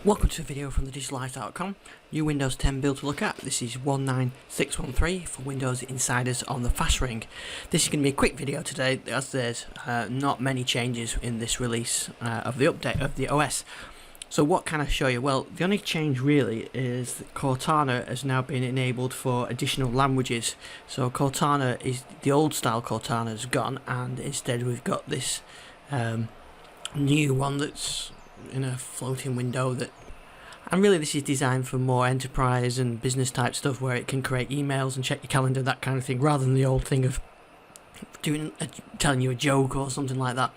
Welcome to a video from thedigitallife.com. New Windows 10 build to look at. This is 19613 for Windows Insiders on the fast ring. This is going to be a quick video today as there's not many changes in this release of the update of the OS. So what can I show you? Well, the only change really is that Cortana has now been enabled for additional languages. So Cortana is the old style Cortana is gone, and instead we've got this new one that's in a floating window and really this is designed for more enterprise and business type stuff where it can create emails and check your calendar, that kind of thing, rather than the old thing of telling you a joke or something like that.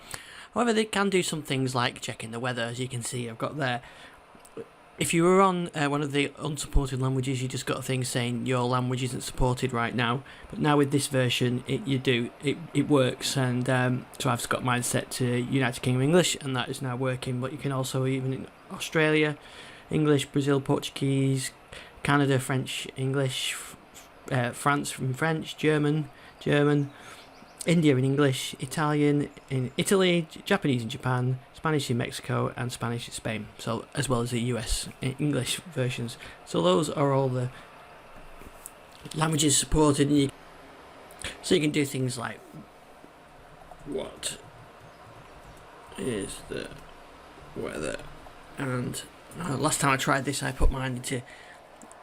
However, they can do some things like checking the weather, as you can see I've got there. If you were on one of the unsupported languages, you just got a thing saying your language isn't supported right now. But now with this version, it works, and so I've got mine set to United Kingdom English, and that is now working. But you can also, even in Australia, English, Brazil, Portuguese, Canada, French, English, France from French, German, India in English, Italian in Italy, Japanese in Japan, Spanish in Mexico, and Spanish in Spain. So as well as the US English versions. So those are all the languages supported. So you can do things like, what is the weather? And last time I tried this, I put mine into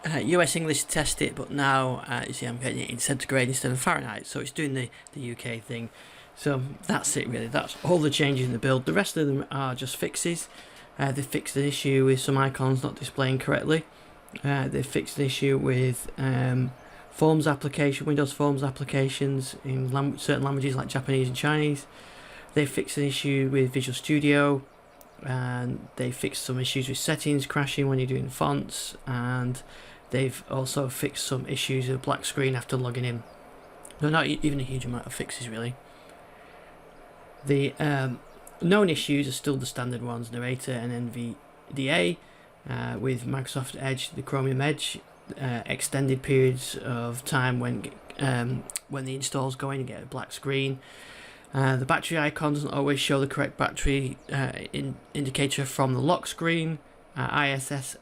US English to test it, but now you see I'm getting it in centigrade instead of Fahrenheit, so it's doing the UK thing. So that's it really, that's all the changes in the build. The rest of them are just fixes. They fixed an issue with some icons not displaying correctly. They fixed an issue with Forms application, Windows Forms applications in certain languages like Japanese and Chinese. They fixed an issue with Visual Studio, and they fixed some issues with settings crashing when you're doing fonts, and they've also fixed some issues with black screen after logging in. No, not even a huge amount of fixes really. The known issues are still the standard ones: Narrator and NVDA, with Microsoft Edge, the Chromium Edge, extended periods of time when the install's going to get a black screen. The battery icon doesn't always show the correct battery indicator from the lock screen, IIS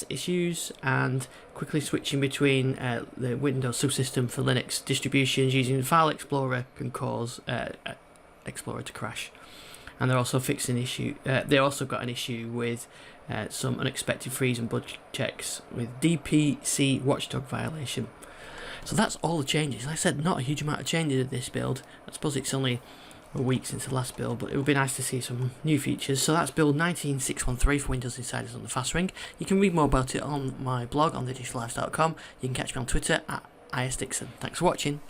issues, and quickly switching between the Windows subsystem for Linux distributions using the File Explorer can cause Explorer to crash. And they're also fixing issue. They also got an issue with some unexpected freeze and bug checks with DPC watchdog violation. So that's all the changes. Like I said, not a huge amount of changes in this build. I suppose it's only a week since the last build, but it would be nice to see some new features. So that's build 19613 for Windows Insiders on the fast ring. You can read more about it on my blog on thedigitallife.com. You can catch me on Twitter at ISDixon. Thanks for watching.